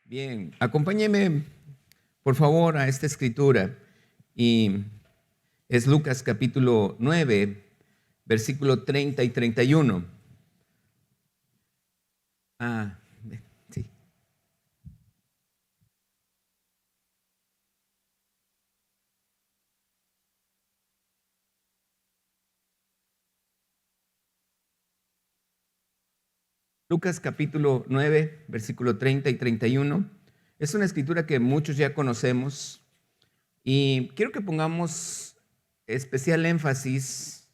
Bien, acompáñeme por favor a esta escritura y es Lucas capítulo 9, versículo 30 y 31. Sí. Lucas capítulo 9, versículo 30 y 31. Es una escritura que muchos ya conocemos y quiero que pongamos especial énfasis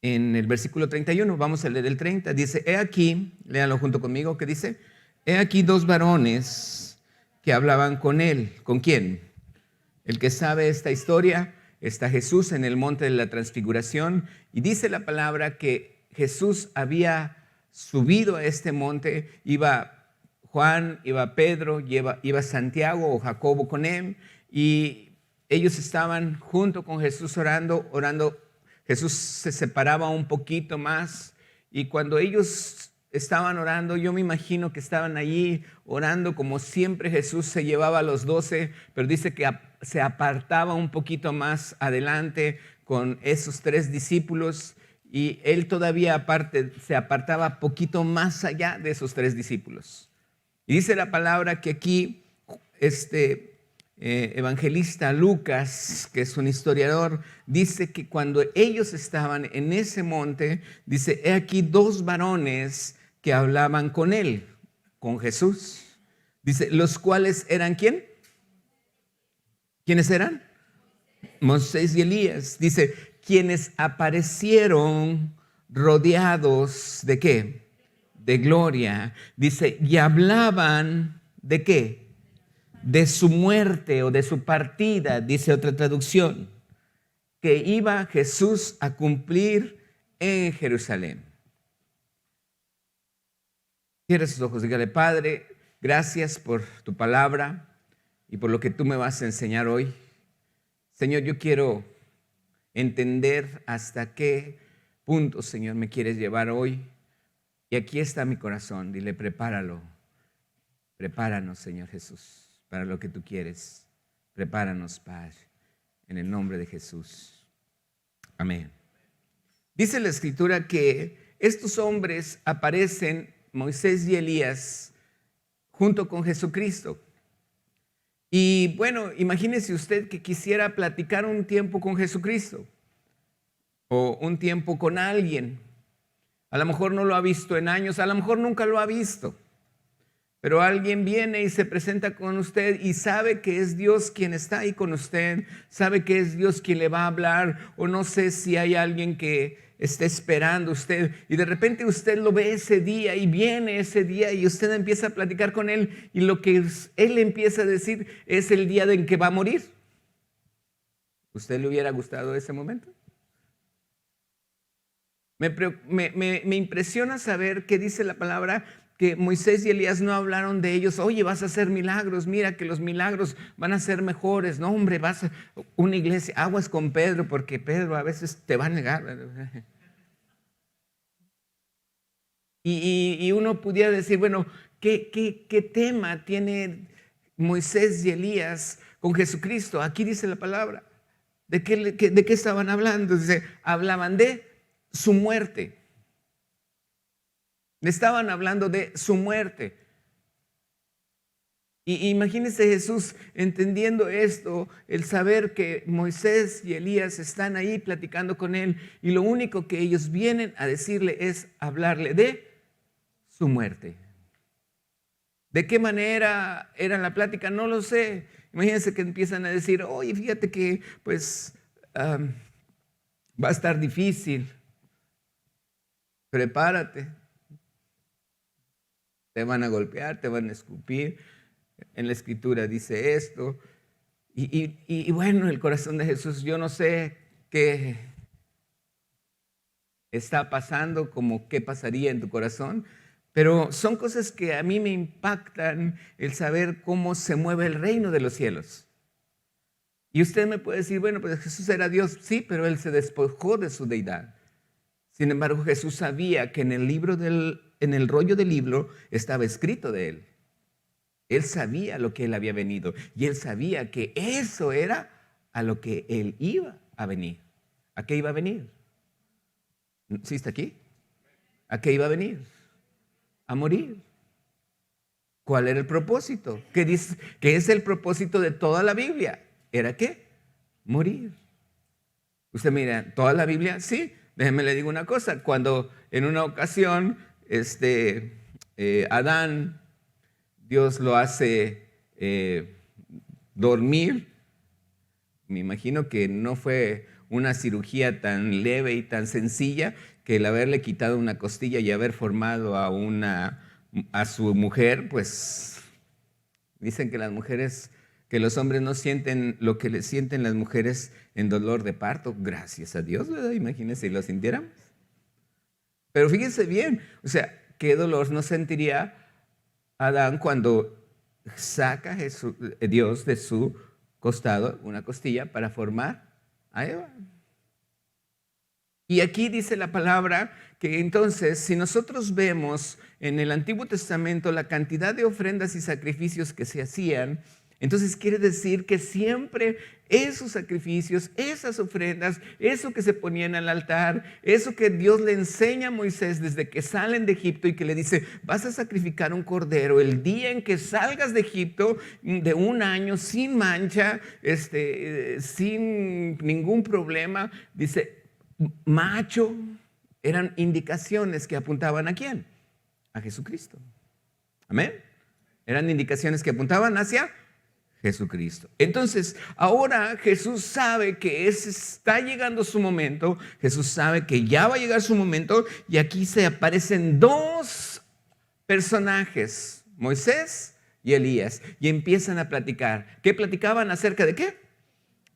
en el versículo 31. Vamos a leer el 30. Dice, he aquí, léanlo junto conmigo, que dice, he aquí dos varones que hablaban con él. ¿Con quién? El que sabe esta historia, está Jesús en el monte de la transfiguración y dice la palabra que Jesús había subido a este monte, iba Juan, iba Pedro, iba Santiago o Jacobo con él y ellos estaban junto con Jesús orando. Jesús se separaba un poquito más y cuando ellos estaban orando, yo me imagino que estaban allí orando como siempre Jesús se llevaba a los 12, pero dice que se apartaba un poquito más adelante con esos 3 discípulos y él todavía aparte se apartaba poquito más allá de esos 3 discípulos. Y dice la palabra que aquí evangelista Lucas, que es un historiador, dice que cuando ellos estaban en ese monte, dice, he aquí dos varones que hablaban con él, con Jesús. Dice, los cuales eran ¿quién? ¿Quiénes eran? Moisés y Elías. Dice, quienes aparecieron rodeados ¿de qué? De gloria. Dice, y hablaban ¿de qué? De su muerte o de su partida, dice otra traducción, que iba Jesús a cumplir en Jerusalén. Cierra sus ojos, dígale, Padre, gracias por tu palabra y por lo que tú me vas a enseñar hoy. Señor, yo quiero entender hasta qué punto, Señor, me quieres llevar hoy. Y aquí está mi corazón, dile, prepáralo. Prepáranos, Señor Jesús, para lo que tú quieres. Prepáranos, Padre, en el nombre de Jesús. Amén. Dice la Escritura que estos hombres aparecen, Moisés y Elías, junto con Jesucristo. Y bueno, imagínese usted que quisiera platicar un tiempo con Jesucristo o un tiempo con alguien. A lo mejor no lo ha visto en años, a lo mejor nunca lo ha visto. Pero alguien viene y se presenta con usted y sabe que es Dios quien está ahí con usted, sabe que es Dios quien le va a hablar, o no sé si hay alguien que esté esperando usted y de repente usted lo ve ese día y viene ese día y usted empieza a platicar con él y lo que él empieza a decir es el día en que va a morir. ¿Usted le hubiera gustado ese momento? Me impresiona saber que dice la palabra que Moisés y Elías no hablaron de ellos. Oye, vas a hacer milagros, mira que los milagros van a ser mejores. No, hombre, vas a una iglesia, aguas con Pedro, porque Pedro a veces te va a negar. Y uno pudiera decir, bueno, ¿qué tema tiene Moisés y Elías con Jesucristo? Aquí dice la palabra. ¿De qué estaban hablando? Dice, hablaban de su muerte. Le estaban hablando de su muerte. Y imagínense Jesús entendiendo esto, el saber que Moisés y Elías están ahí platicando con él y lo único que ellos vienen a decirle es hablarle de su muerte. ¿De qué manera era la plática? No lo sé. Imagínense que empiezan a decir, oye, fíjate que pues va a estar difícil. Prepárate. Te van a golpear, te van a escupir. En la Escritura dice esto. Y bueno, el corazón de Jesús, yo no sé qué está pasando, como qué pasaría en tu corazón, pero son cosas que a mí me impactan el saber cómo se mueve el reino de los cielos. Y usted me puede decir, bueno, pues Jesús era Dios, sí, pero Él se despojó de su deidad. Sin embargo, Jesús sabía que en el rollo del libro estaba escrito de Él. Él sabía lo que él había venido y él sabía que eso era a lo que él iba a venir. ¿A qué iba a venir? ¿Sí está aquí? ¿A qué iba a venir? A morir. ¿Cuál era el propósito? ¿Qué es el propósito de toda la Biblia? ¿Era qué? Morir. Usted mira, toda la Biblia, sí. Déjeme le digo una cosa. Cuando en una ocasión Adán, Dios lo hace dormir, me imagino que no fue una cirugía tan leve y tan sencilla que el haberle quitado una costilla y haber formado a su mujer, pues dicen que las mujeres, que los hombres no sienten lo que le sienten las mujeres en dolor de parto. Gracias a Dios, ¿verdad? Imagínense si lo sintiéramos. Pero fíjense bien, o sea, ¿qué dolor no sentiría Adán cuando saca Dios de su costado una costilla para formar a Eva? Y aquí dice la palabra que entonces, si nosotros vemos en el Antiguo Testamento la cantidad de ofrendas y sacrificios que se hacían, entonces quiere decir que siempre esos sacrificios, esas ofrendas, eso que se ponía en el altar, eso que Dios le enseña a Moisés desde que salen de Egipto y que le dice, vas a sacrificar un cordero el día en que salgas de Egipto de un año sin mancha, sin ningún problema, dice, macho, eran indicaciones que apuntaban ¿a quién? A Jesucristo. Amén. Eran indicaciones que apuntaban hacia Jesucristo. Entonces, ahora Jesús sabe que está llegando su momento, Jesús sabe que ya va a llegar su momento y aquí se aparecen dos personajes, Moisés y Elías, y empiezan a platicar. ¿Qué platicaban acerca de qué?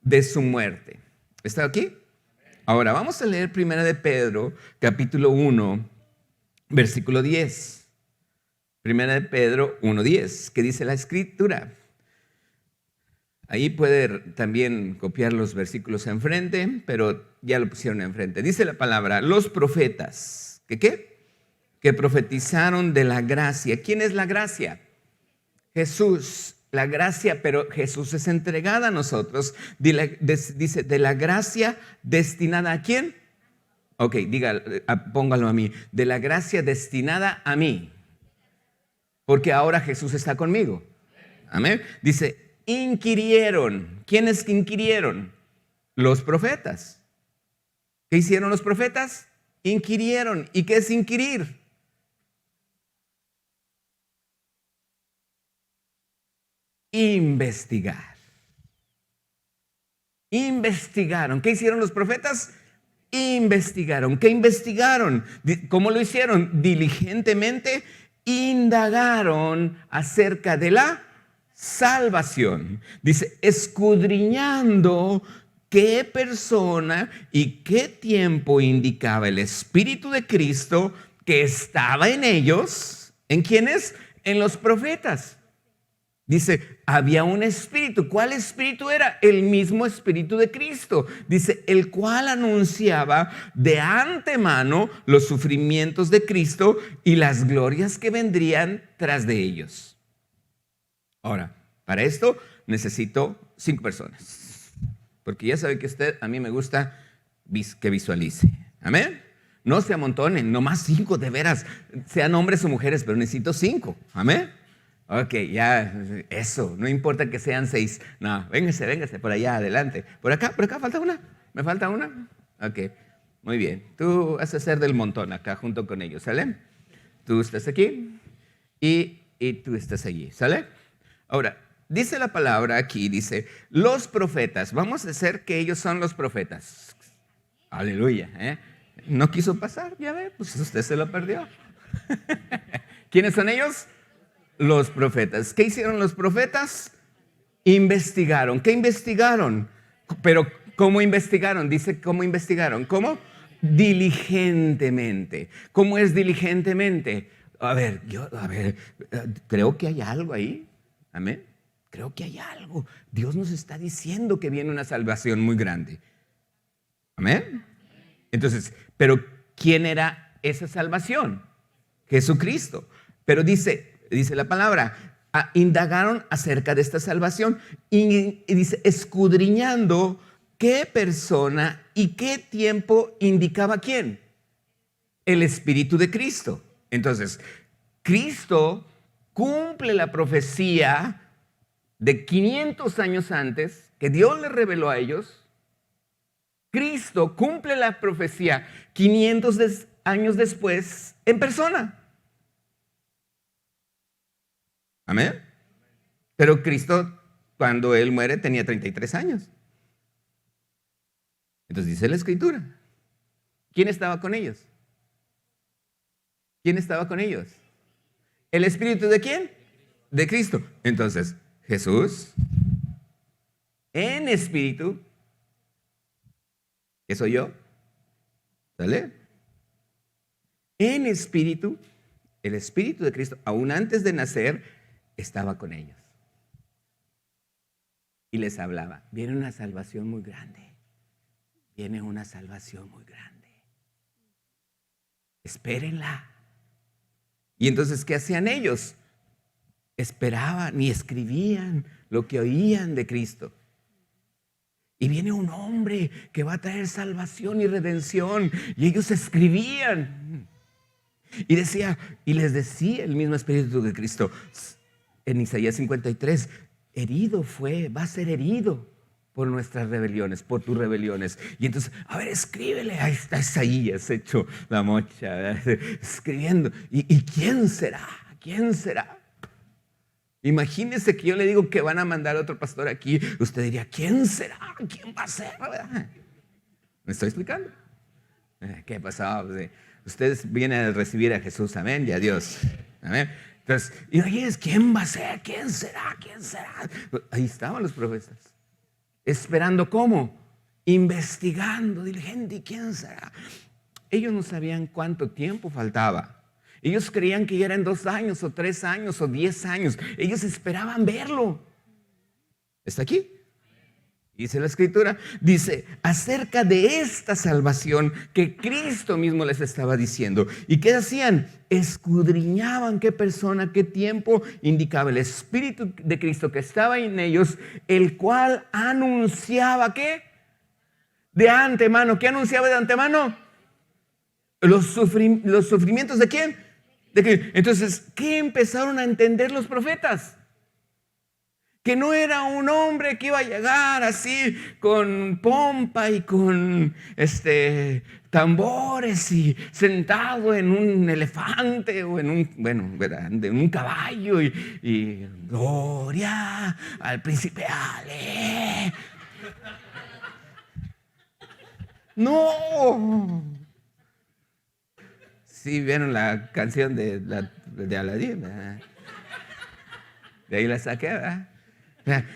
De su muerte. ¿Está aquí? Ahora, vamos a leer 1 de Pedro, capítulo 1, versículo 10. 1 de Pedro 1:10, que dice la Escritura. Ahí puede también copiar los versículos enfrente, pero ya lo pusieron enfrente. Dice la palabra, los profetas, ¿que qué? Que profetizaron de la gracia. ¿Quién es la gracia? Jesús. La gracia, pero Jesús es entregada a nosotros. Dice, de la gracia destinada ¿a quién? Ok, póngalo a mí. De la gracia destinada a mí. Porque ahora Jesús está conmigo. Amén. Dice, inquirieron. ¿Quiénes inquirieron? Los profetas. ¿Qué hicieron los profetas? Inquirieron. ¿Y qué es inquirir? Investigar. Investigaron. ¿Qué hicieron los profetas? Investigaron. ¿Qué investigaron? ¿Cómo lo hicieron? Diligentemente indagaron acerca de la salvación. Dice, escudriñando qué persona y qué tiempo indicaba el Espíritu de Cristo que estaba en ellos. ¿En quiénes? En los profetas. Dice, había un espíritu. ¿Cuál espíritu era? El mismo Espíritu de Cristo. Dice, el cual anunciaba de antemano los sufrimientos de Cristo y las glorias que vendrían tras de ellos. Ahora, para esto necesito 5 personas. Porque ya sabe que a mí me gusta que visualice. Amén. No se amontonen, nomás 5 de veras. Sean hombres o mujeres, pero necesito 5. Amén. Ok, ya, eso, no importa que sean 6. No, véngase, por allá, adelante. Por acá, falta una. ¿Me falta una? Ok, muy bien. Tú vas a ser del montón acá junto con ellos, ¿sale? Tú estás aquí y tú estás allí, ¿sale? Ahora, dice la palabra aquí, dice, los profetas. Vamos a hacer que ellos son los profetas. Aleluya, ¿eh? No quiso pasar, ya ve, pues usted se lo perdió. ¿Quiénes son ellos? Los profetas. ¿Qué hicieron los profetas? Investigaron. ¿Qué investigaron? Pero ¿cómo investigaron? Dice, ¿cómo investigaron? ¿Cómo? Diligentemente. ¿Cómo es diligentemente? Creo que hay algo ahí. Amén. Creo que hay algo. Dios nos está diciendo que viene una salvación muy grande. Amén. Entonces, pero ¿quién era esa salvación? Jesucristo. Pero dice la palabra, indagaron acerca de esta salvación y dice, escudriñando qué persona y qué tiempo indicaba quién. El Espíritu de Cristo. Entonces, Cristo cumple la profecía de 500 años antes que Dios le reveló a ellos. Cristo cumple la profecía 500 años después en persona. Amén. Pero Cristo, cuando Él muere, tenía 33 años. Entonces dice la Escritura. ¿Quién estaba con ellos? ¿Quién estaba con ellos? ¿El Espíritu de quién? De Cristo. Entonces, Jesús, en espíritu, ¿qué soy yo? ¿Sale? En espíritu, el Espíritu de Cristo, aún antes de nacer, estaba con ellos. Y les hablaba, viene una salvación muy grande. Viene una salvación muy grande. Espérenla. Y entonces, ¿qué hacían ellos? Esperaban y escribían lo que oían de Cristo. Y viene un hombre que va a traer salvación y redención. Y ellos escribían. Y decía, y les decía el mismo Espíritu de Cristo en Isaías 53, herido fue, va a ser herido por nuestras rebeliones, por tus rebeliones. Y entonces, a ver, escríbele. Ahí está Isaías hecho la mocha, ¿verdad? Escribiendo. ¿Y quién será? ¿Quién será? Imagínese que yo le digo que van a mandar a otro pastor aquí. Usted diría, ¿quién será? ¿Quién va a ser? ¿Verdad? ¿Me estoy explicando? ¿Qué pasó? Ustedes vienen a recibir a Jesús, amén, y a Dios, amén. Entonces, imagínense, ¿quién va a ser? ¿Quién será? ¿Quién será? Ahí estaban los profetas. Esperando, ¿cómo? Investigando, diligente, ¿y quién será? Ellos no sabían cuánto tiempo faltaba. Ellos creían que ya eran 2 años, o 3 años, o 10 años. Ellos esperaban verlo. ¿Está aquí? Dice la Escritura, dice, acerca de esta salvación que Cristo mismo les estaba diciendo. ¿Y qué hacían? Escudriñaban qué persona, qué tiempo indicaba el Espíritu de Cristo que estaba en ellos, el cual anunciaba, ¿qué? De antemano. ¿Qué anunciaba de antemano? Los sufrimientos ¿de quién? De Cristo. Entonces, ¿qué empezaron a entender los profetas? Que no era un hombre que iba a llegar así con pompa y con tambores y sentado en un elefante o en un caballo y gloria al príncipe Ale. No. Sí, vieron la canción de Aladín, ¿verdad? De ahí la saqué, ¿verdad?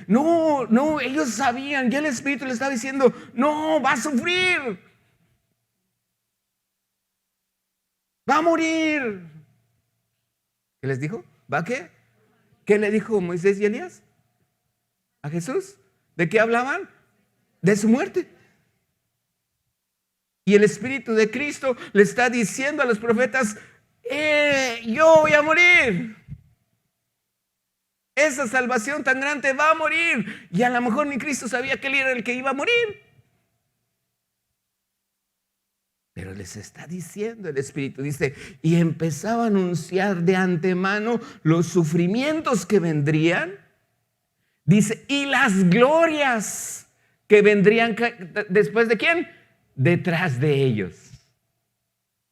No, ellos sabían, ya el Espíritu les estaba diciendo, no, va a sufrir, va a morir. ¿Qué les dijo? ¿Va a qué? ¿Qué le dijo Moisés y Elías a Jesús? ¿De qué hablaban? De su muerte. Y el Espíritu de Cristo le está diciendo a los profetas, yo voy a morir. Esa salvación tan grande va a morir. Y a lo mejor ni Cristo sabía que él era el que iba a morir. Pero les está diciendo el Espíritu, dice, y empezaba a anunciar de antemano los sufrimientos que vendrían. Dice, y las glorias que vendrían después de ¿quién? Detrás de ellos.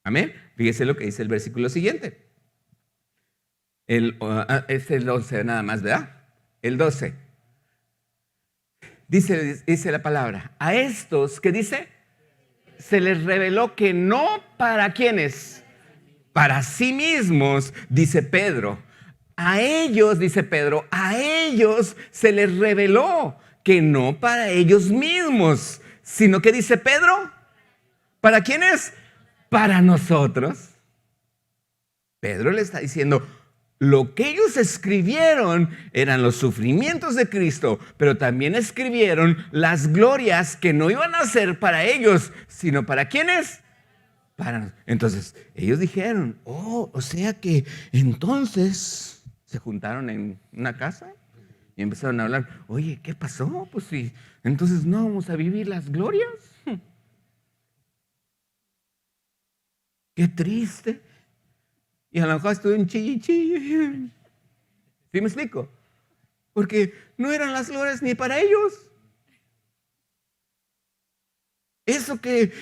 Amén. Fíjese lo que dice el versículo siguiente. Es el 11 nada más, ¿verdad? El 12. Dice la palabra. A estos, ¿qué dice? Se les reveló que no para quiénes. Para sí mismos, dice Pedro. A ellos, dice Pedro, a ellos se les reveló que no para ellos mismos, sino que dice Pedro, ¿para quiénes? Para nosotros. Pedro le está diciendo, lo que ellos escribieron eran los sufrimientos de Cristo, pero también escribieron las glorias que no iban a ser para ellos, sino para ¿quiénes? Para nosotros. Entonces, ellos dijeron, o sea que entonces, se juntaron en una casa y empezaron a hablar. Oye, ¿qué pasó? Pues sí, entonces no vamos a vivir las glorias. Qué triste. Y a lo mejor estuve en chilli. ¿Sí me explico? Porque no eran las glorias ni para ellos. Eso que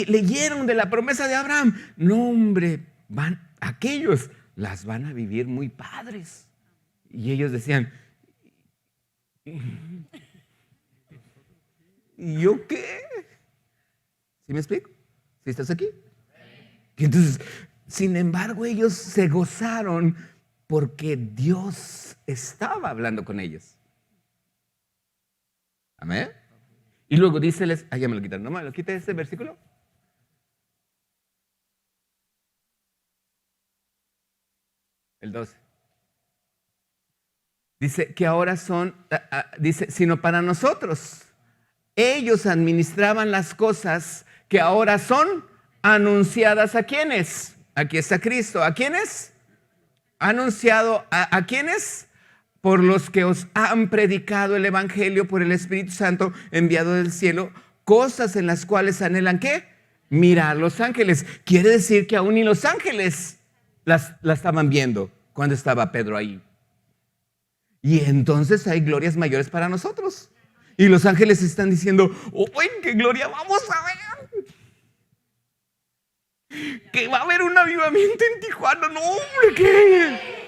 leyeron de la promesa de Abraham, no, hombre, aquellos las van a vivir muy padres. Y ellos decían, ¿y yo qué? ¿Sí me explico? ¿Sí estás aquí? Y entonces, sin embargo, ellos se gozaron porque Dios estaba hablando con ellos. Amén. Y luego díceles, ya me lo quitaron, no me lo quité ese versículo. El 12. Dice que ahora son, dice, sino para nosotros. Ellos administraban las cosas que ahora son anunciadas a quiénes. Aquí está Cristo. ¿A quiénes? Anunciado a quiénes. Por los que os han predicado el Evangelio por el Espíritu Santo enviado del cielo, cosas en las cuales anhelan ¿qué? Mirar los ángeles. Quiere decir que aún ni los ángeles la estaban viendo cuando estaba Pedro ahí. Y entonces hay glorias mayores para nosotros. Y los ángeles están diciendo, ¡oh, qué gloria vamos a ver! Que va a haber un avivamiento en Tijuana. No, hombre, ¿qué?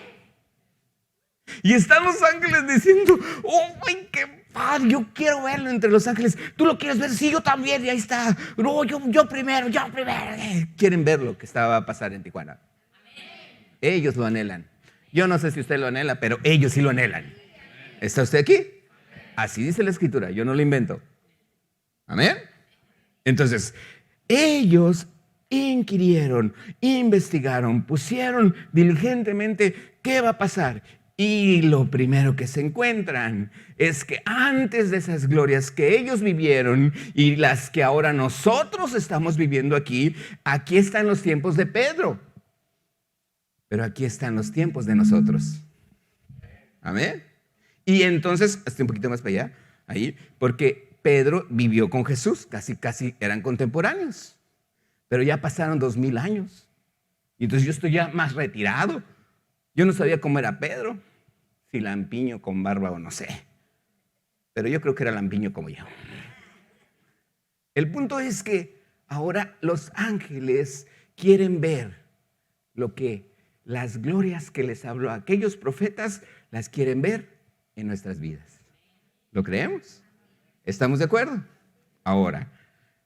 Y están los ángeles diciendo, ¡oh, qué padre! Yo quiero verlo entre los ángeles. ¿Tú lo quieres ver? Sí, yo también. Y ahí está. No, yo primero. Quieren ver lo que estaba a pasar en Tijuana. Ellos lo anhelan. Yo no sé si usted lo anhela, pero ellos sí lo anhelan. ¿Está usted aquí? Así dice la Escritura, yo no lo invento. Amén. Entonces, ellos inquirieron, investigaron, pusieron diligentemente qué va a pasar. Y lo primero que se encuentran es que antes de esas glorias que ellos vivieron y las que ahora nosotros estamos viviendo aquí están los tiempos de Pedro. Pero aquí están los tiempos de nosotros. Amén. Y entonces, hasta un poquito más para allá, ahí, porque Pedro vivió con Jesús, casi eran contemporáneos. Pero ya pasaron 2000 años. Y entonces yo estoy ya más retirado. Yo no sabía cómo era Pedro, si lampiño con barba o no sé. Pero yo creo que era lampiño como yo. El punto es que ahora los ángeles quieren ver las glorias que les habló a aquellos profetas, las quieren ver en nuestras vidas. ¿Lo creemos? ¿Estamos de acuerdo? Ahora,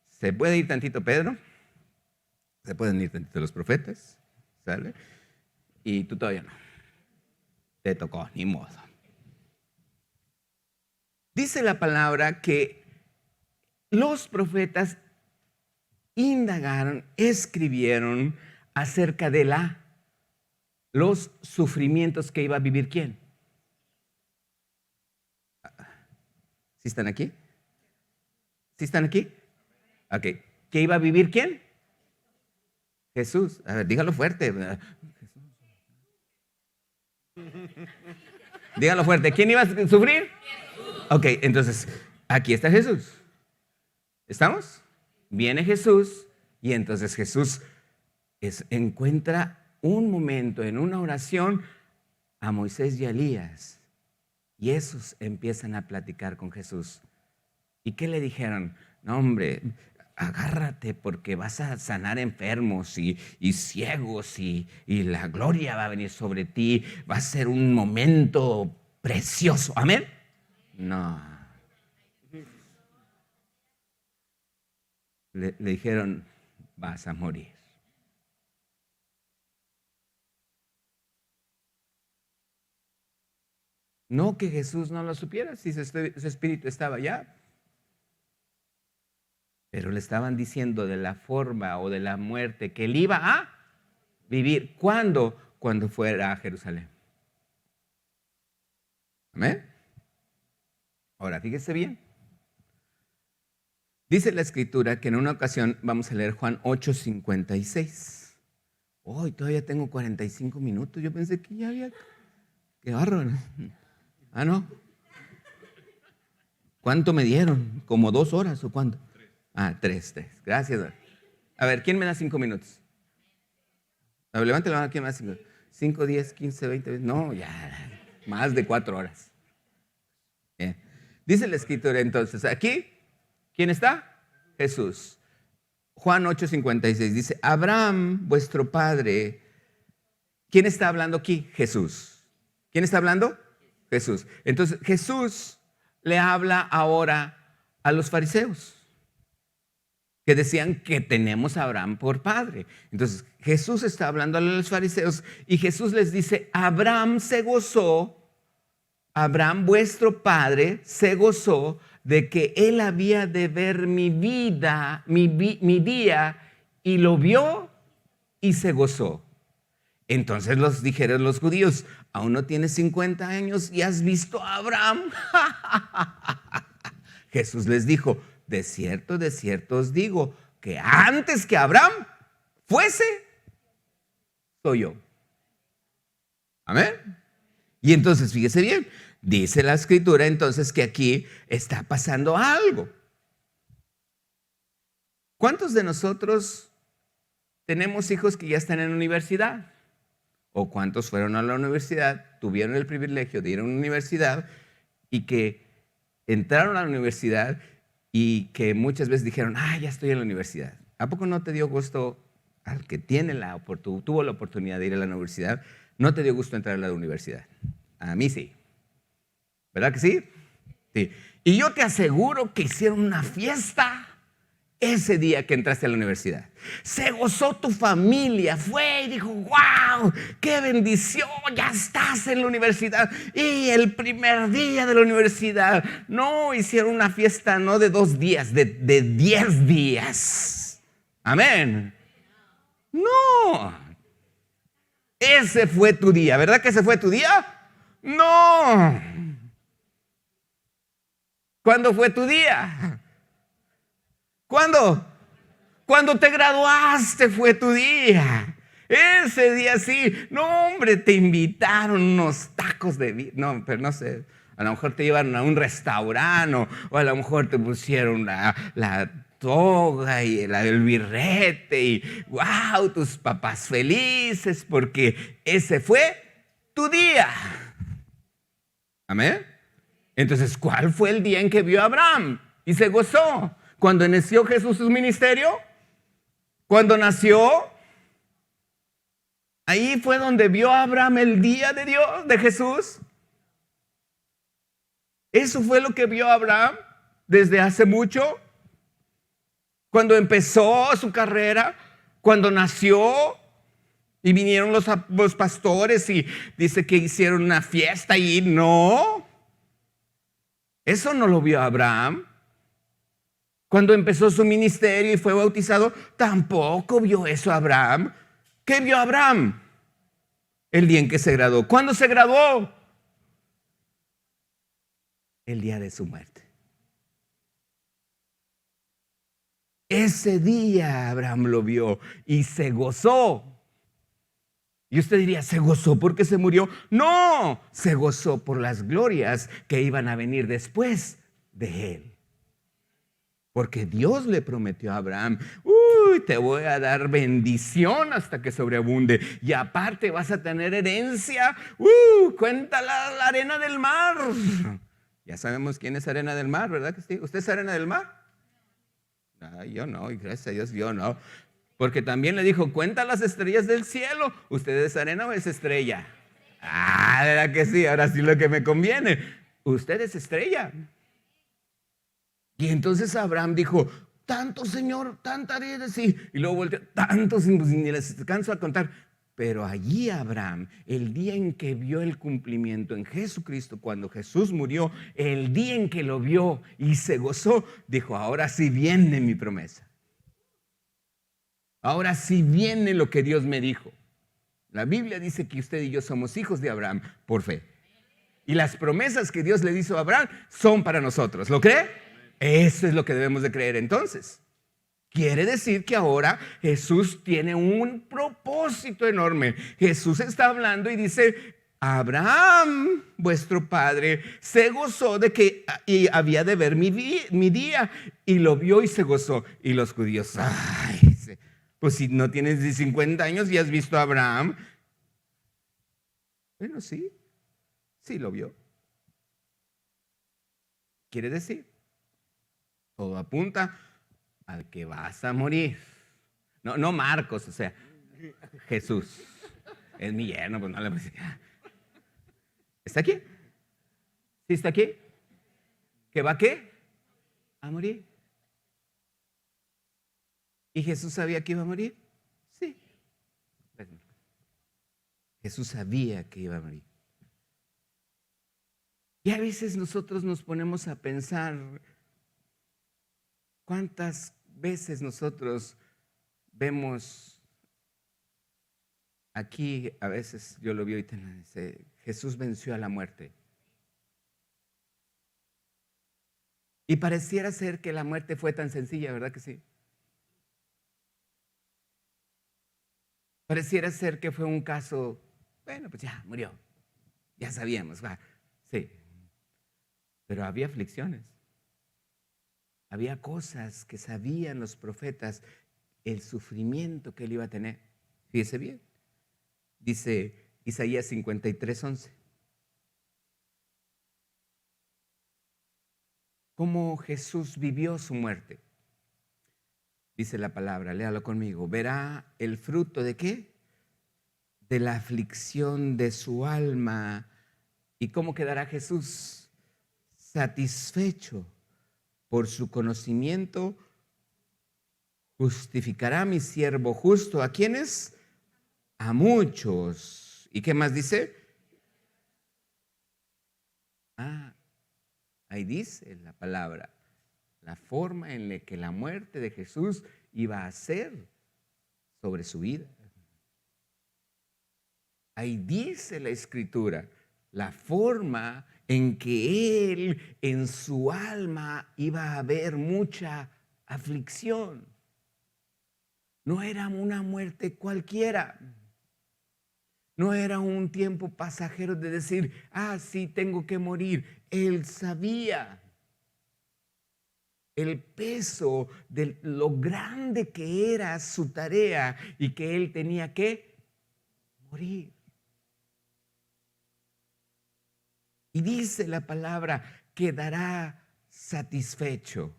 ¿se puede ir tantito Pedro? ¿Se pueden ir tantito los profetas? ¿Sale? Y tú todavía no. Te tocó, ni modo. Dice la palabra que los profetas indagaron, escribieron acerca de los sufrimientos que iba a vivir ¿quién? ¿Sí están aquí? ¿Sí están aquí? Ok. ¿Qué iba a vivir quién? Jesús. A ver, dígalo fuerte. Dígalo fuerte. ¿Quién iba a sufrir? Ok, entonces, aquí está Jesús. ¿Estamos? Viene Jesús y entonces Jesús encuentra un momento en una oración a Moisés y a Elías. Y esos empiezan a platicar con Jesús. ¿Y qué le dijeron? No, hombre, agárrate porque vas a sanar enfermos y ciegos y la gloria va a venir sobre ti. Va a ser un momento precioso. ¿Amén? No. Le dijeron, vas a morir. No que Jesús no lo supiera, si su espíritu estaba allá. Pero le estaban diciendo de la forma o de la muerte que él iba a vivir. ¿Cuándo? Cuando fuera a Jerusalén. ¿Amén? Ahora, fíjese bien. Dice la Escritura que en una ocasión, vamos a leer Juan 8:56. Hoy todavía tengo 45 minutos. Yo pensé que ya había... Qué bárbaro. Ah, no. ¿Cuánto me dieron? ¿Como 2 horas o cuánto? 3. Gracias. A ver, ¿quién me da 5 minutos? A ver, levante la mano, ¿quién me da 5? 5, 10, 15, 20. No, ya. Más de 4 horas. Bien. Dice la escritura entonces, aquí, ¿quién está? Jesús. Juan 8:56 dice, Abraham, vuestro padre. ¿Quién está hablando aquí? Jesús. ¿Quién está hablando? Jesús. Entonces, Jesús le habla ahora a los fariseos que decían que tenemos a Abraham por padre. Entonces, Jesús está hablando a los fariseos y Jesús les dice, Abraham se gozó, Abraham vuestro padre se gozó de que él había de ver mi vida, mi día, y lo vio y se gozó. Entonces dijeron los judíos, aún no tienes 50 años y has visto a Abraham. Jesús les dijo, de cierto os digo, que antes que Abraham fuese, soy yo. Amén. Y entonces, fíjese bien, dice la escritura entonces que aquí está pasando algo. ¿Cuántos de nosotros tenemos hijos que ya están en la universidad? ¿O cuántos fueron a la universidad, tuvieron el privilegio de ir a una universidad y que entraron a la universidad y que muchas veces dijeron, ya estoy en la universidad? ¿A poco no te dio gusto al que tuvo la oportunidad de ir a la universidad? ¿No te dio gusto entrar a la universidad? A mí sí. ¿Verdad que sí? Sí. Y yo te aseguro que hicieron una fiesta ese día que entraste a la universidad. Se gozó tu familia, fue y dijo, wow, qué bendición, ya estás en la universidad. Y el primer día de la universidad, no hicieron una fiesta no de 2 días, de 10 días. Amén. No. Ese fue tu día, ¿verdad que ese fue tu día? No. ¿Cuándo fue tu día? ¿Cuándo? Cuando te graduaste fue tu día. Ese día sí. No, hombre, te invitaron unos tacos de... No, pero no sé. A lo mejor te llevaron a un restaurante o a lo mejor te pusieron la toga y el birrete y wow, tus papás felices porque ese fue tu día. Amén. Entonces, ¿cuál fue el día en que vio a Abraham y se gozó? Cuando inició Jesús su ministerio, cuando nació, ahí fue donde vio a Abraham el día de Dios, de Jesús. Eso fue lo que vio Abraham desde hace mucho. Cuando empezó su carrera, cuando nació y vinieron los pastores y dice que hicieron una fiesta y no. Eso no lo vio Abraham. Cuando empezó su ministerio y fue bautizado, tampoco vio eso Abraham. ¿Qué vio Abraham? El día en que se graduó. ¿Cuándo se graduó? El día de su muerte. Ese día Abraham lo vio y se gozó. Y usted diría, ¿se gozó porque se murió? No, se gozó por las glorias que iban a venir después de él. Porque Dios le prometió a Abraham, te voy a dar bendición hasta que sobreabunde. Y aparte vas a tener herencia. Cuenta la arena del mar. Ya sabemos quién es arena del mar, ¿verdad que sí? ¿Usted es arena del mar? Yo no, y gracias a Dios yo no. Porque también le dijo, cuenta las estrellas del cielo. ¿Usted es arena o es estrella? ¿Verdad que sí? Ahora sí lo que me conviene. Usted es estrella. Y entonces Abraham dijo, tanto Señor, tanta arena, sí. Y luego volteó, tantos, pues, ni les canso a contar. Pero allí Abraham, el día en que vio el cumplimiento en Jesucristo, cuando Jesús murió, el día en que lo vio y se gozó, dijo, ahora sí viene mi promesa. Ahora sí viene lo que Dios me dijo. La Biblia dice que usted y yo somos hijos de Abraham por fe. Y las promesas que Dios le hizo a Abraham son para nosotros. ¿Lo cree? Eso es lo que debemos de creer entonces. Quiere decir que ahora Jesús tiene un propósito enorme. Jesús está hablando y dice, Abraham, vuestro padre, se gozó de que había de ver mi día, y lo vio y se gozó. Y los judíos, ay, pues si no tienes ni 50 años y has visto a Abraham. Bueno, sí, sí lo vio. Quiere decir, todo apunta al que vas a morir. No Marcos, o sea, Jesús. Es mi yerno, pues no le voy a decir. ¿Está aquí? ¿Sí está aquí? ¿Que va a qué? A morir. ¿Y Jesús sabía que iba a morir? Sí. Jesús sabía que iba a morir. Y a veces nosotros nos ponemos a pensar cuántas veces nosotros vemos aquí, a veces yo lo vi ahorita, dice, Jesús venció a la muerte. Y pareciera ser que la muerte fue tan sencilla, ¿verdad que sí? Pareciera ser que fue un caso, bueno, pues ya murió, ya sabíamos, sí. Pero había aflicciones, había cosas que sabían los profetas, el sufrimiento que él iba a tener. Fíjese bien, dice Isaías 53:11. Cómo Jesús vivió su muerte. Dice la palabra, léalo conmigo. Verá el fruto de ¿qué? De la aflicción de su alma. ¿Y cómo quedará Jesús? Satisfecho por su conocimiento. Justificará mi siervo justo. ¿A quiénes? A muchos. ¿Y qué más dice? Ahí dice la palabra, la forma en la que la muerte de Jesús iba a ser sobre su vida. Ahí dice la Escritura, la forma en que él en su alma iba a haber mucha aflicción. No era una muerte cualquiera. No era un tiempo pasajero de decir, sí, tengo que morir. Él sabía el peso de lo grande que era su tarea y que él tenía que morir. Y dice la palabra, quedará satisfecho.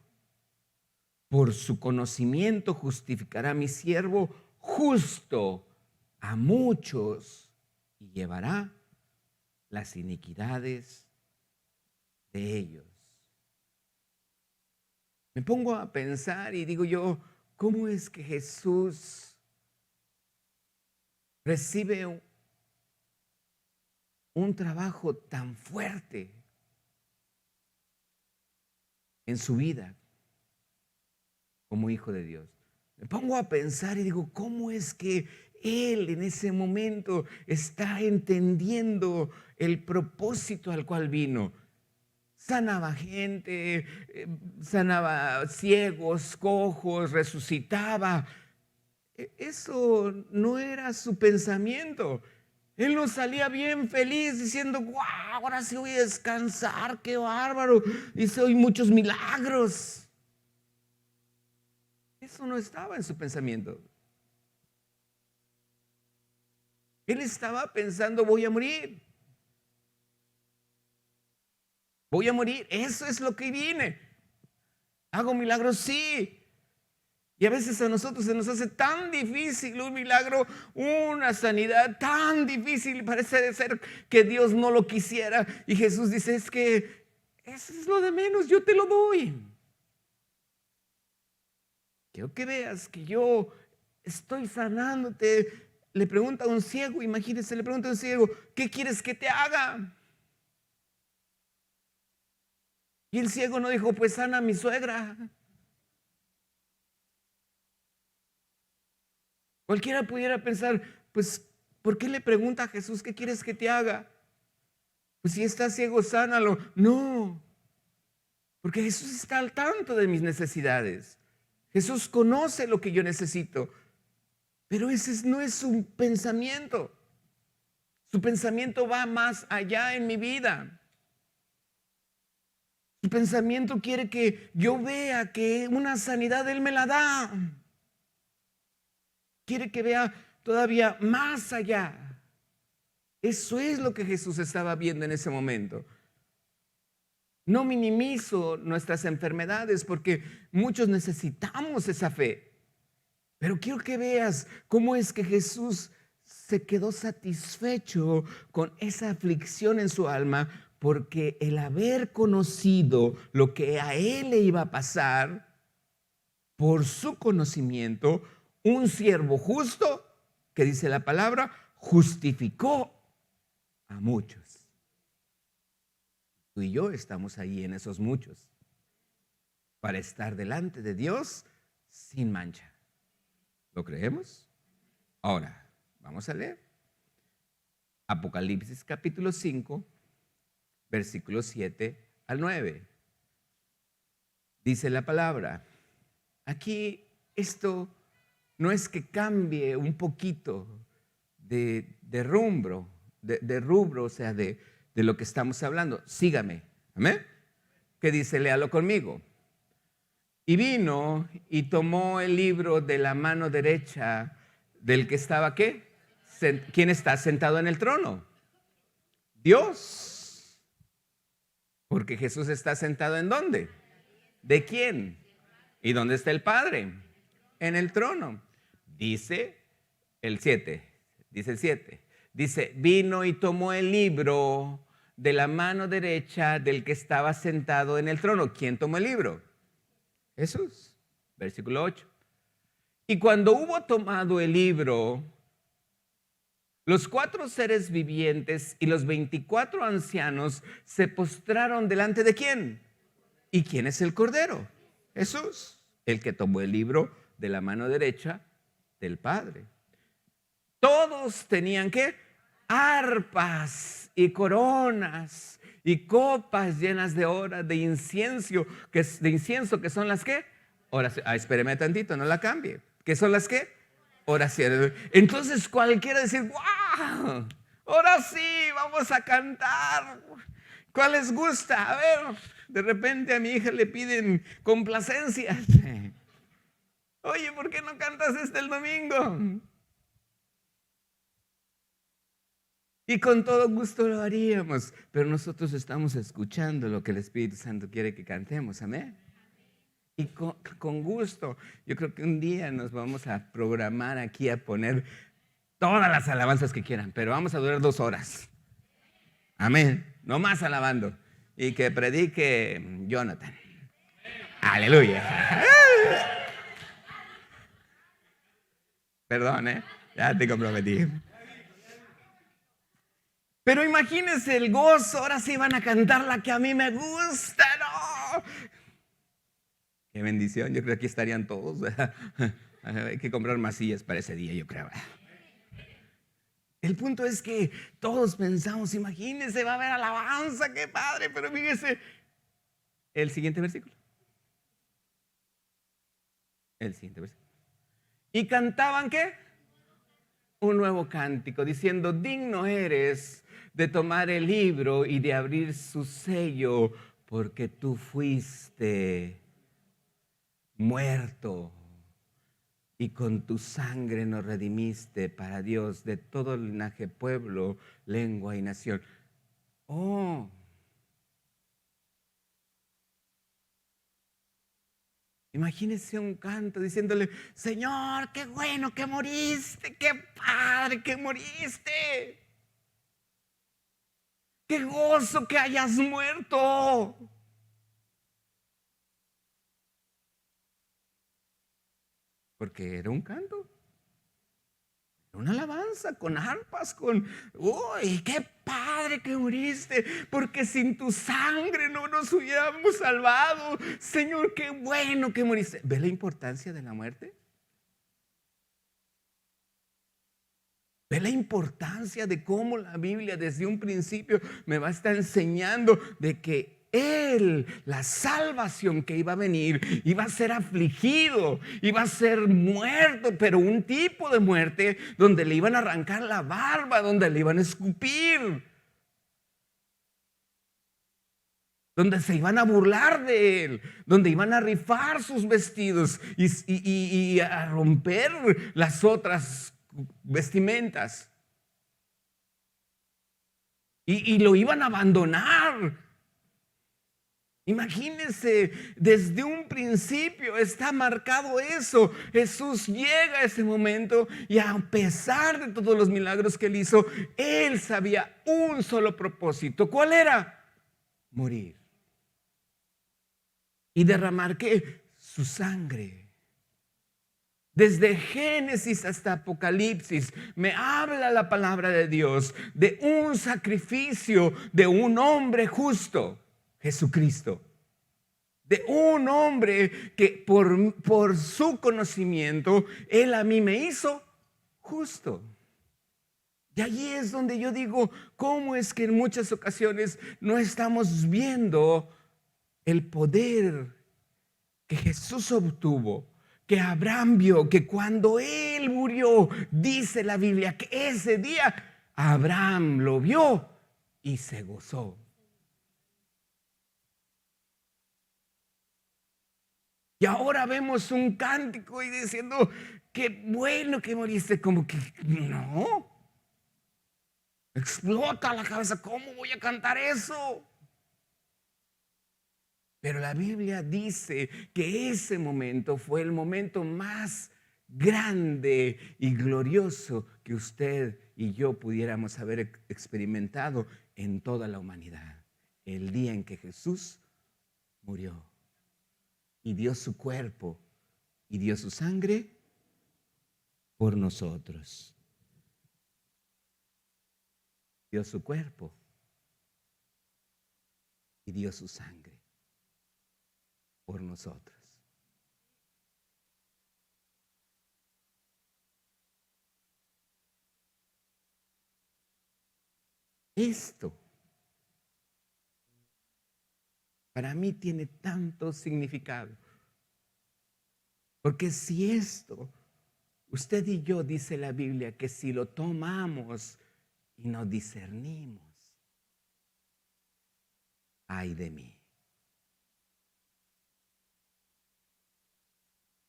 Por su conocimiento justificará mi siervo justo a muchos y llevará las iniquidades de ellos. Me pongo a pensar y digo yo, ¿cómo es que Jesús recibe un trabajo tan fuerte en su vida como hijo de Dios? Me pongo a pensar y digo, ¿cómo es que él en ese momento está entendiendo el propósito al cual vino? Sanaba gente, sanaba ciegos, cojos, resucitaba. Eso no era su pensamiento. Él no salía bien feliz diciendo, ¡guau! Ahora sí voy a descansar, qué bárbaro. Hice hoy muchos milagros. Eso no estaba en su pensamiento. Él estaba pensando, voy a morir. Voy a morir, eso es lo que vine. ¿Hago milagros? Sí. Y a veces a nosotros se nos hace tan difícil un milagro, una sanidad tan difícil. Parece ser que Dios no lo quisiera. Y Jesús dice, es que eso es lo de menos, yo te lo doy. Quiero que veas que yo estoy sanándote. Le pregunta a un ciego, imagínense, le pregunta a un ciego, ¿qué quieres que te haga? Y el ciego no dijo, pues sana a mi suegra. Cualquiera pudiera pensar, pues, ¿por qué le pregunta a Jesús qué quieres que te haga? Pues si está ciego, sánalo. No, porque Jesús está al tanto de mis necesidades. Jesús conoce lo que yo necesito, pero ese no es su pensamiento. Su pensamiento va más allá en mi vida. Su pensamiento quiere que yo vea que una sanidad Él me la da. Quiere que vea todavía más allá. Eso es lo que Jesús estaba viendo en ese momento. No minimizo nuestras enfermedades porque muchos necesitamos esa fe. Pero quiero que veas cómo es que Jesús se quedó satisfecho con esa aflicción en su alma, porque el haber conocido lo que a él le iba a pasar, por su conocimiento, un siervo justo, que dice la palabra, justificó a muchos. Tú y yo estamos ahí en esos muchos, para estar delante de Dios sin mancha. ¿Lo creemos? Ahora, vamos a leer. Apocalipsis capítulo 5, versículos 7 al 9. Dice la palabra. Aquí esto no es que cambie un poquito de rubro, o sea, de lo que estamos hablando. Sígame. ¿Amén? ¿Qué dice? Léalo conmigo. Y vino y tomó el libro de la mano derecha del que estaba, ¿qué? ¿Quién está sentado en el trono? Dios. Porque Jesús está sentado ¿en dónde? ¿De quién? ¿Y dónde está el Padre? En el trono. Dice el 7. Dice el 7. Dice, vino y tomó el libro de la mano derecha del que estaba sentado en el trono. ¿Quién tomó el libro? Jesús. Versículo 8. Y cuando hubo tomado el libro, los 4 seres vivientes y los 24 ancianos se postraron delante de ¿quién? ¿Y quién es el Cordero? Jesús, el que tomó el libro de la mano derecha del Padre. Todos tenían ¿qué? Arpas y coronas y copas llenas de horas de incienso, que son las ¿qué? Oraciones. Espéreme tantito, no la cambie. ¿Qué son las qué? Oraciones. Entonces cualquiera decir, ¡wow! Ahora sí, vamos a cantar. ¿Cuál les gusta? A ver, de repente a mi hija le piden complacencias. Oye, ¿por qué no cantas el domingo? Y con todo gusto lo haríamos, pero nosotros estamos escuchando lo que el Espíritu Santo quiere que cantemos, amén. Y con gusto, yo creo que un día nos vamos a programar aquí a poner todas las alabanzas que quieran, pero vamos a durar 2 horas, amén, no más alabando, y que predique Jonathan, aleluya. Perdón, ya te comprometí. Pero imagínense el gozo, ahora sí van a cantar la que a mí me gusta, ¿no? Qué bendición, yo creo que aquí estarían todos. Hay que comprar más sillas para ese día, yo creo. El punto es que todos pensamos, imagínense, va a haber alabanza, qué padre, pero fíjese, el siguiente versículo. El siguiente versículo. ¿Y cantaban qué? Un nuevo cántico, diciendo, digno eres de tomar el libro y de abrir su sello, porque tú fuiste muerto y con tu sangre nos redimiste para Dios de todo linaje, pueblo, lengua y nación. Oh, imagínese un canto diciéndole, Señor, qué bueno que moriste, qué padre que moriste. ¡Qué gozo que hayas muerto! Porque era un canto, una alabanza con arpas, ¡uy, qué padre que moriste! Porque sin tu sangre no nos hubiéramos salvado. Señor, qué bueno que moriste. ¿Ves la importancia de la muerte? ¿Ve la importancia de cómo la Biblia desde un principio me va a estar enseñando de que la salvación que iba a venir, iba a ser afligido, iba a ser muerto, pero un tipo de muerte donde le iban a arrancar la barba, donde le iban a escupir, donde se iban a burlar de él, donde iban a rifar sus vestidos y a romper las otras vestimentas. Y lo iban a abandonar. Imagínense, desde un principio está marcado eso. Jesús llega a ese momento y a pesar de todos los milagros que él hizo, él sabía un solo propósito. ¿Cuál era? Morir. Y derramar ¿qué? Su sangre. Desde Génesis hasta Apocalipsis me habla la palabra de Dios de un sacrificio de un hombre justo, Jesucristo. De un hombre que por su conocimiento, él a mí me hizo justo. Y allí es donde yo digo, ¿cómo es que en muchas ocasiones no estamos viendo el poder que Jesús obtuvo? Que Abraham vio, que cuando él murió, dice la Biblia, que ese día Abraham lo vio y se gozó. Y ahora vemos un cántico y diciendo, qué bueno que moriste, como que no. Explota la cabeza, ¿cómo voy a cantar eso? Pero la Biblia dice que ese momento fue el momento más grande y glorioso que usted y yo pudiéramos haber experimentado en toda la humanidad. El día en que Jesús murió y dio su cuerpo y dio su sangre por nosotros. Dio su cuerpo y dio su sangre por nosotros. Esto para mí tiene tanto significado. Porque si esto, usted y yo, dice la Biblia, que si lo tomamos y no discernimos, ay de mí.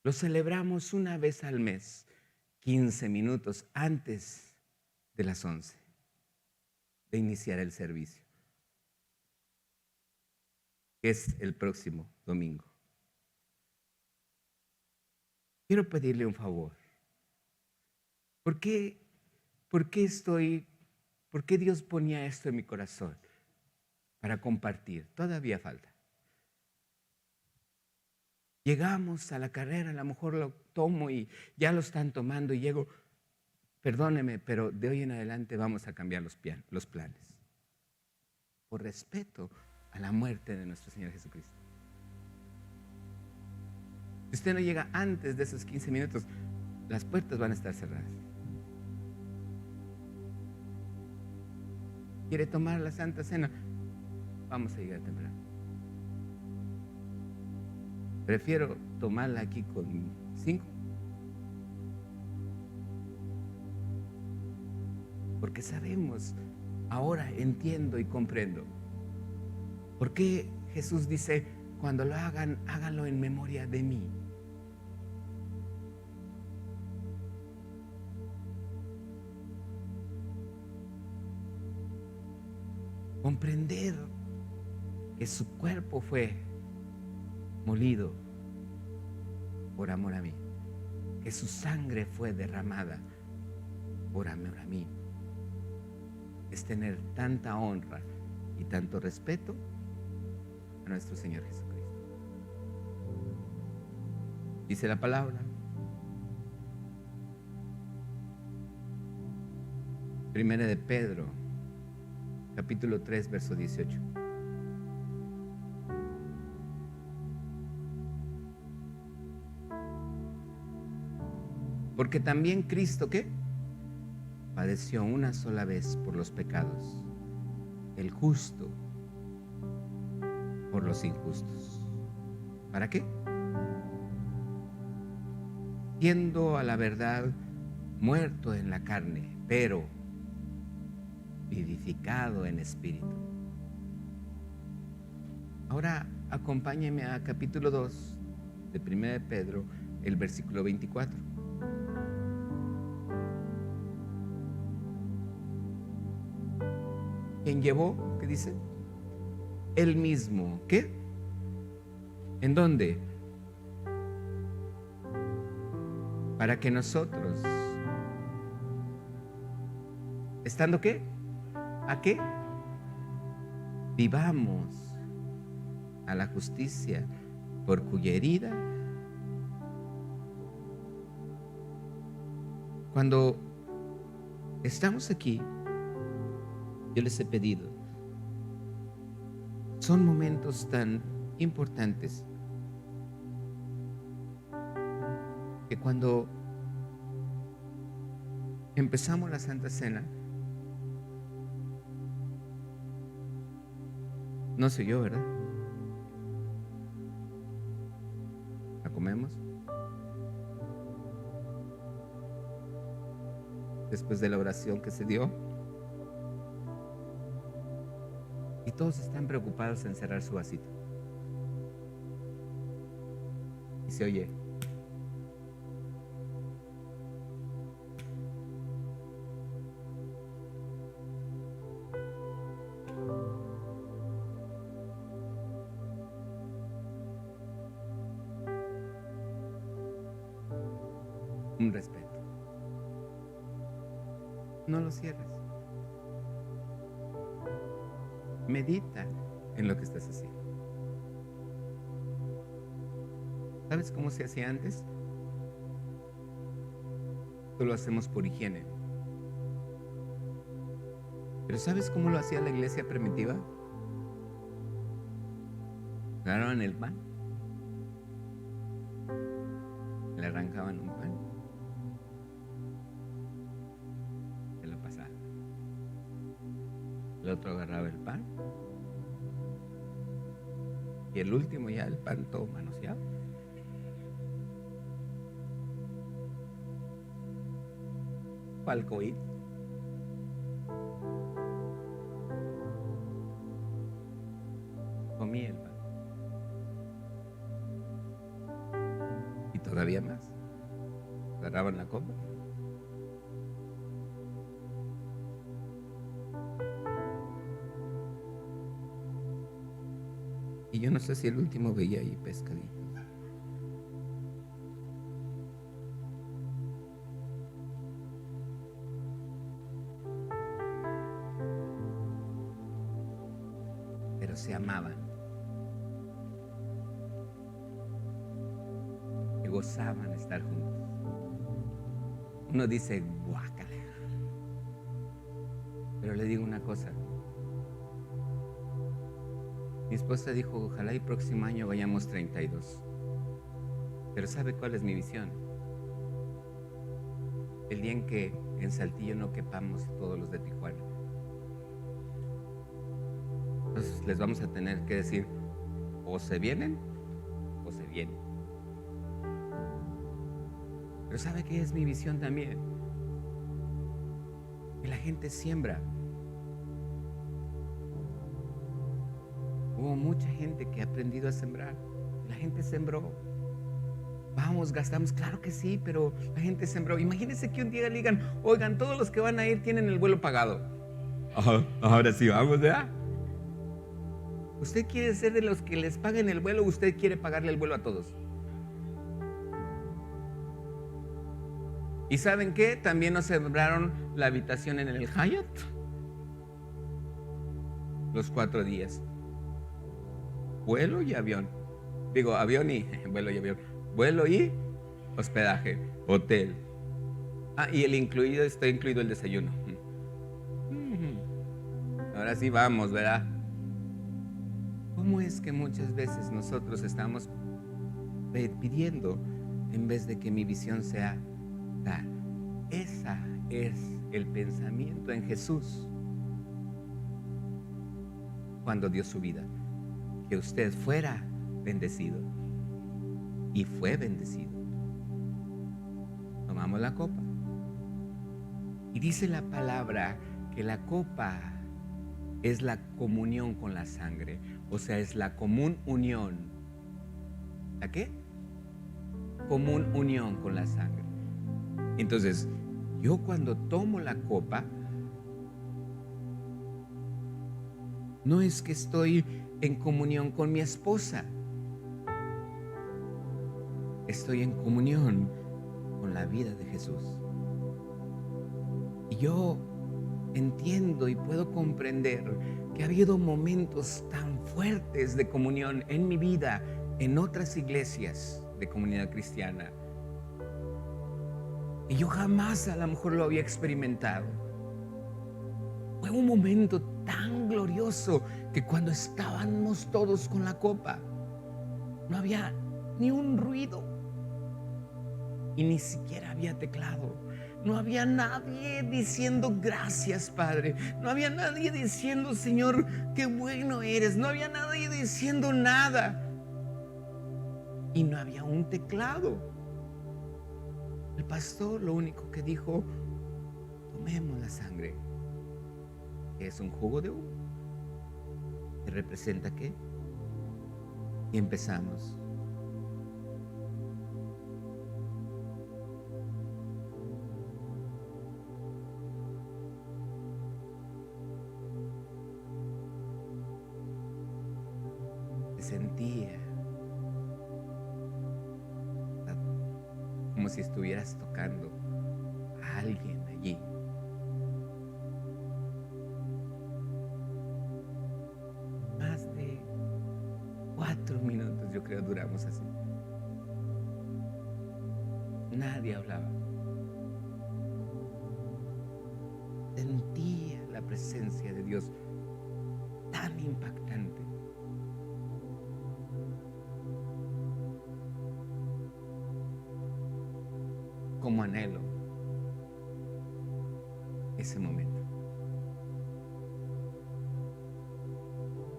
Lo celebramos una vez al mes, 15 minutos antes de las 11 de iniciar el servicio, que es el próximo domingo. Quiero pedirle un favor. ¿Por qué Dios ponía esto en mi corazón? Para compartir. Todavía falta. Llegamos a la carrera, a lo mejor lo tomo y ya lo están tomando y llego, perdóneme, pero de hoy en adelante vamos a cambiar los planes. Por respeto a la muerte de nuestro Señor Jesucristo. Si usted no llega antes de esos 15 minutos, las puertas van a estar cerradas. ¿Quiere tomar la Santa Cena? Vamos a llegar temprano. Prefiero tomarla aquí con 5. Porque sabemos, ahora entiendo y comprendo. ¿Por qué Jesús dice, cuando lo hagan, háganlo en memoria de mí? Comprender que su cuerpo fue molido por amor a mí, que su sangre fue derramada por amor a mí, es tener tanta honra y tanto respeto a nuestro Señor Jesucristo. Dice la palabra, Primera de Pedro, capítulo 3, verso 18. Porque también Cristo, ¿qué? Padeció una sola vez por los pecados, el justo por los injustos. ¿Para qué? Siendo a la verdad muerto en la carne, pero vivificado en espíritu. Ahora acompáñeme a capítulo 2 de 1 de Pedro, el versículo 24. ¿Quién llevó? ¿Qué dice? Él mismo. ¿Qué? ¿En dónde? Para que nosotros, ¿estando qué? ¿A qué? Vivamos a la justicia, por cuya herida, cuando estamos aquí, yo les he pedido, son momentos tan importantes que cuando empezamos la Santa Cena, no sé yo, ¿verdad? ¿La comemos? Después de la oración que se dio. Y todos están preocupados en cerrar su vasito. Y se oye. Un respeto. No lo cierres. Medita en lo que estás haciendo. ¿Sabes cómo se hacía antes? Esto lo hacemos por higiene. Pero ¿sabes cómo lo hacía la iglesia primitiva? Agarraban el pan, le arrancaban un pan, se lo pasaban. El otro agarraba el pan y el último ya el pan todo manoseado. Palcoí. Comía el pan. Y todavía más. Agarraban la copa. Y yo no sé si el último veía ahí pescaditos. Pero se amaban. Y gozaban estar juntos. Uno dice, guácala. Pero le digo una cosa. Mi esposa dijo, ojalá el próximo año vayamos 32. Pero ¿sabe cuál es mi visión? El día en que en Saltillo no quepamos todos los de Tijuana. Entonces les vamos a tener que decir, o se vienen, o se vienen. Pero ¿sabe qué es mi visión también? Que la gente siembra. Hubo mucha gente que ha aprendido a sembrar. La gente sembró. Vamos, gastamos, claro que sí, pero la gente sembró. Imagínense que un día le digan, oigan, todos los que van a ir tienen el vuelo pagado. Ahora sí vamos, ¿verdad? ¿Usted quiere ser de los que les paguen el vuelo o usted quiere pagarle el vuelo a todos? ¿Y saben qué? También nos sembraron la habitación en el Hyatt. Los 4 días. Vuelo y avión. Digo, avión y vuelo y avión. Vuelo y hospedaje, hotel. Y el incluido, está incluido el desayuno. Ahora sí vamos, ¿verdad? ¿Cómo es que muchas veces nosotros estamos pidiendo en vez de que mi visión sea dar? Esa es el pensamiento en Jesús cuando dio su vida. que usted fuera bendecido. Y fue bendecido. Tomamos la copa. Y dice la palabra que la copa es la comunión con la sangre. O sea, es la común unión. ¿La qué? Común unión con la sangre. Entonces, yo cuando tomo la copa, no es que estoy en comunión con mi esposa. Estoy en comunión con la vida de Jesús. Y yo entiendo y puedo comprender que ha habido momentos tan fuertes de comunión en mi vida, en otras iglesias de comunidad cristiana. Y yo jamás a lo mejor lo había experimentado. Fue un momento tan glorioso que cuando estábamos todos con la copa, no había ni un ruido y ni siquiera había teclado. No había nadie diciendo gracias, Padre. No había nadie diciendo, Señor, qué bueno eres. No había nadie diciendo nada. Y no había un teclado. El pastor lo único que dijo: tomemos la sangre. Es un jugo de uva. ¿Qué representa qué? Y empezamos. Se sentía como si estuvieras tocando a alguien allí. Más de 4 minutos yo creo duramos así. Nadie hablaba. Sentía la presencia de Dios tan impactante. Como anhelo ese momento.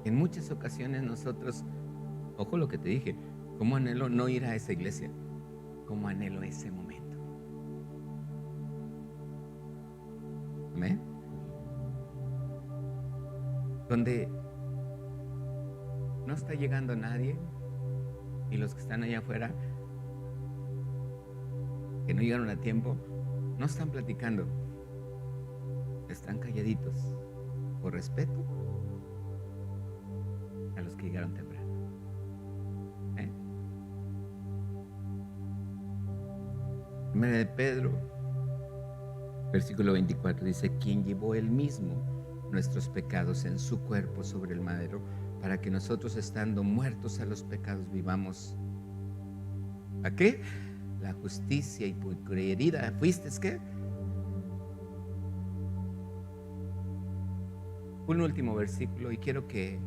En muchas ocasiones nosotros, ojo lo que te dije, como anhelo no ir a esa iglesia, como anhelo ese momento. ¿Amén? Donde no está llegando nadie y los que están allá afuera, que no llegaron a tiempo, no están platicando, están calladitos por respeto a los que llegaron temprano. Primera de Pedro, versículo 24 dice: quien llevó él mismo nuestros pecados en su cuerpo sobre el madero, para que nosotros, estando muertos a los pecados, vivamos. ¿A qué? La justicia. Y por herida fuiste, ¿qué? Un último versículo y quiero que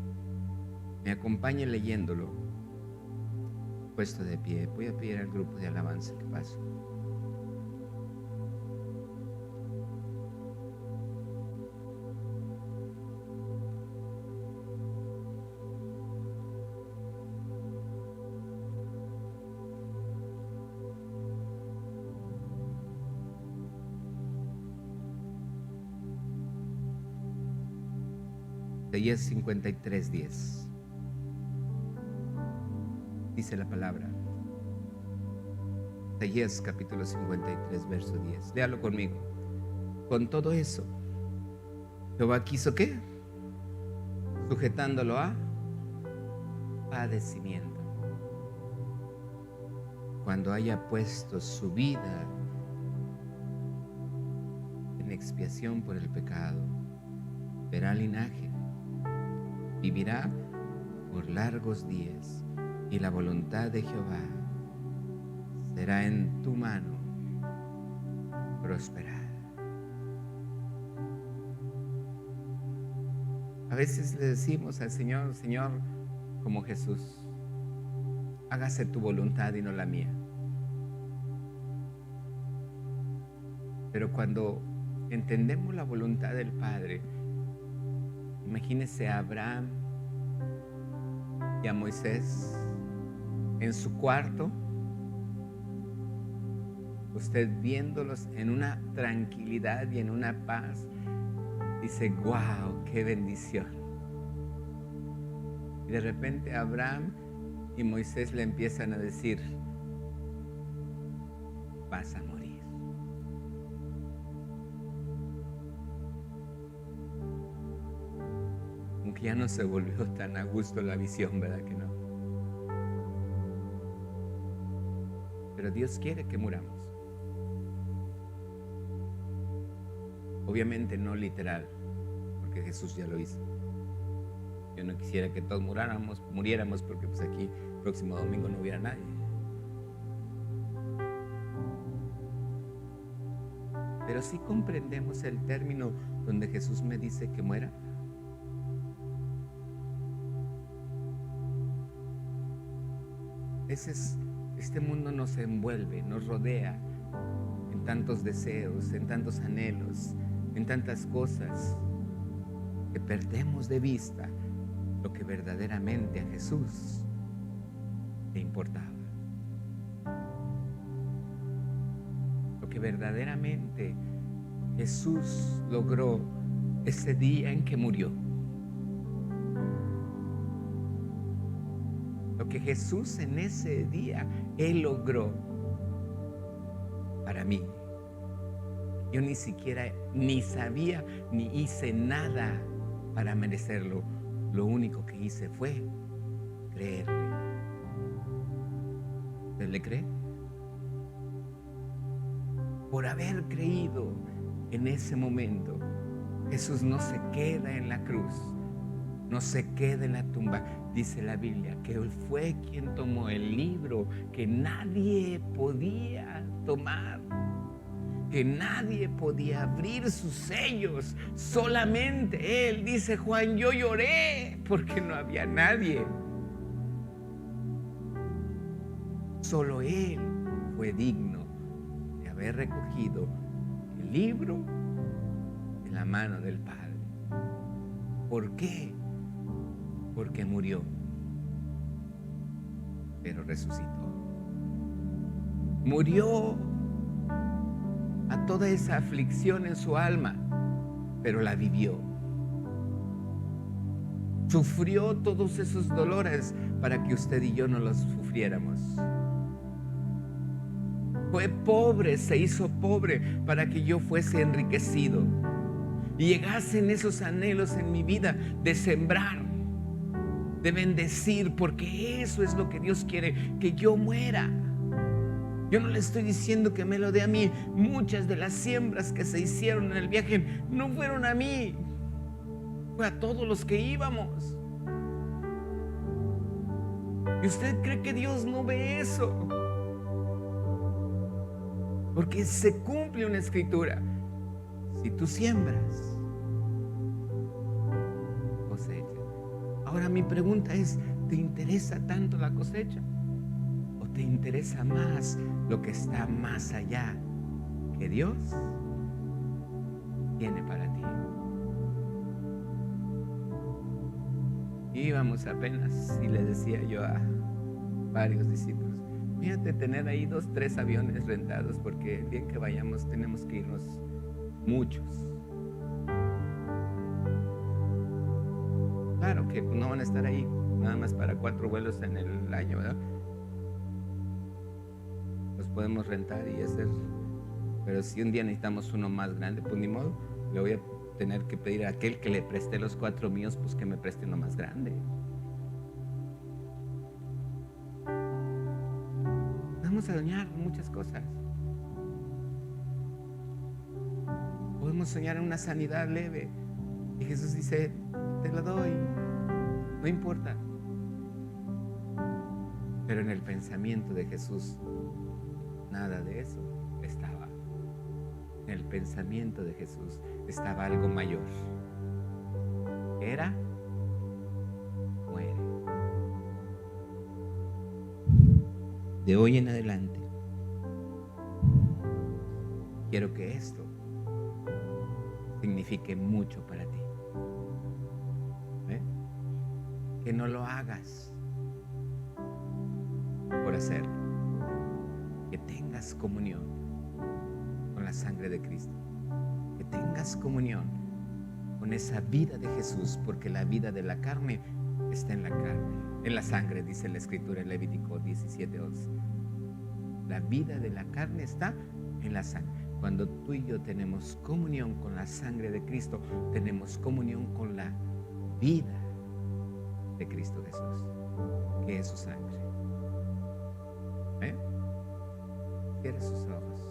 me acompañe leyéndolo. Puesto de pie, voy a pedir al grupo de alabanza que pase. Isaías 53:10. Dice la palabra. Isaías capítulo 53, verso 10. Léalo conmigo. Con todo eso, Jehová quiso ¿qué? Sujetándolo a padecimiento. Cuando haya puesto su vida en expiación por el pecado, verá linaje, vivirá por largos días, y la voluntad de Jehová será en tu mano prosperar. A veces le decimos al Señor: Señor, como Jesús, hágase tu voluntad y no la mía. Pero cuando entendemos la voluntad del Padre, imagínese a Abraham y a Moisés en su cuarto, usted viéndolos en una tranquilidad y en una paz, dice: wow, qué bendición. Y de repente Abraham y Moisés le empiezan a decir: vas a morir. Aunque ya no se volvió tan a gusto la visión, ¿verdad que no? Pero Dios quiere que muramos. Obviamente no literal, porque Jesús ya lo hizo. Yo no quisiera que todos muriéramos, porque pues aquí el próximo domingo no hubiera nadie. Pero sí comprendemos el término donde Jesús me dice que muera. Este mundo nos envuelve, nos rodea en tantos deseos, en tantos anhelos, en tantas cosas, que perdemos de vista lo que verdaderamente a Jesús le importaba. Lo que verdaderamente Jesús logró ese día en que murió. Lo que Jesús en ese día, Él logró para mí. Yo ni siquiera, ni sabía, ni hice nada para merecerlo. Lo único que hice fue creerle. ¿Usted le cree? Por haber creído en ese momento, Jesús no se queda en la cruz, no se queda en la tumba. Dice la Biblia que Él fue quien tomó el libro que nadie podía tomar, que nadie podía abrir sus sellos, solamente Él. Dice Juan: yo lloré porque no había nadie. Solo Él fue digno de haber recogido el libro de la mano del Padre. ¿Por qué? Porque murió, pero resucitó. Murió a toda esa aflicción en su alma, pero la vivió. Sufrió todos esos dolores para que usted y yo no los sufriéramos. Fue pobre, se hizo pobre para que yo fuese enriquecido y llegasen esos anhelos en mi vida de sembrar, de bendecir, porque eso es lo que Dios quiere, que yo muera. Yo no le estoy diciendo que me lo dé a mí. Muchas de las siembras que se hicieron en el viaje no fueron a mí, fue a todos los que íbamos. ¿Y usted cree que Dios no ve eso? Porque se cumple una escritura: si tú siembras, cosecha. Ahora mi pregunta es: ¿te interesa tanto la cosecha? ¿O te interesa más lo que está más allá que Dios tiene para ti? Íbamos apenas y le decía yo a varios discípulos: fíjate, tener ahí 2, 3 aviones rentados, porque el día en que vayamos tenemos que irnos muchos. Claro que no van a estar ahí nada más para 4 vuelos en el año, ¿verdad? Los podemos rentar y hacer, pero si un día necesitamos uno más grande, pues ni modo, le voy a tener que pedir a aquel que le presté los 4 míos, pues que me preste uno más grande. Vamos a soñar muchas cosas. Podemos soñar en una sanidad leve y Jesús dice: te lo doy, no importa. Pero en el pensamiento de Jesús nada de eso estaba. En el pensamiento de Jesús estaba algo mayor. Era: muere. De hoy en adelante, quiero que esto signifique mucho para ti. Que no lo hagas por hacerlo. Que tengas comunión con la sangre de Cristo. Que tengas comunión con esa vida de Jesús, porque la vida de la carne está en la carne, en la sangre, dice la Escritura en Levítico 17:11. La vida de la carne está en la sangre. Cuando tú y yo tenemos comunión con la sangre de Cristo, tenemos comunión con la vida de Cristo Jesús, que es su sangre. Cierre sus ojos.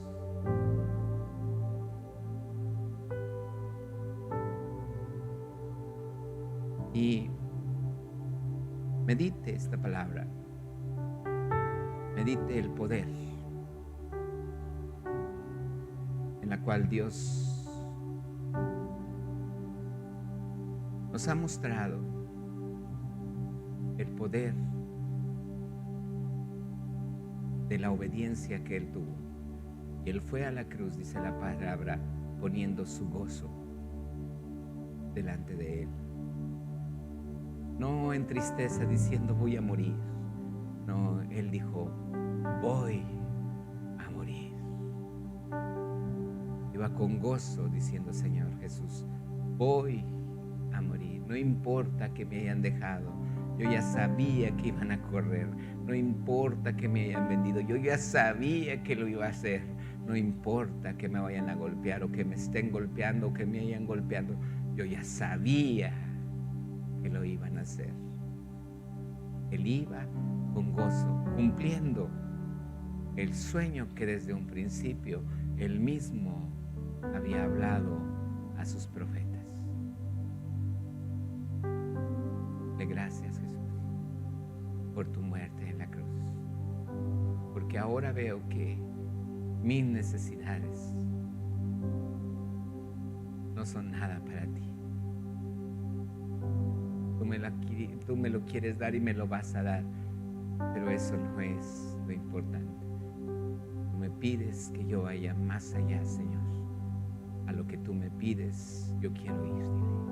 Y medite esta palabra. Medite el poder en la cual Dios nos ha mostrado el poder de la obediencia que Él tuvo. Y Él fue a la cruz, dice la palabra, poniendo su gozo delante de Él. No en tristeza diciendo voy a morir. No, Él dijo voy a morir. Iba con gozo diciendo, Señor Jesús, voy a morir. No importa que me hayan dejado. Yo ya sabía que iban a correr. No importa que me hayan vendido. Yo ya sabía que lo iba a hacer. No importa que me vayan a golpear o que me estén golpeando o que me hayan golpeado. Yo ya sabía que lo iban a hacer. Él iba con gozo, cumpliendo el sueño que desde un principio Él mismo había hablado a sus profetas. Dale gracias, Jesús, por tu muerte en la cruz, porque ahora veo que mis necesidades no son nada para ti. Tú me lo quieres dar y me lo vas a dar, pero eso no es lo importante. Tú me pides que yo vaya más allá, Señor. A lo que tú me pides, yo quiero ir, dile.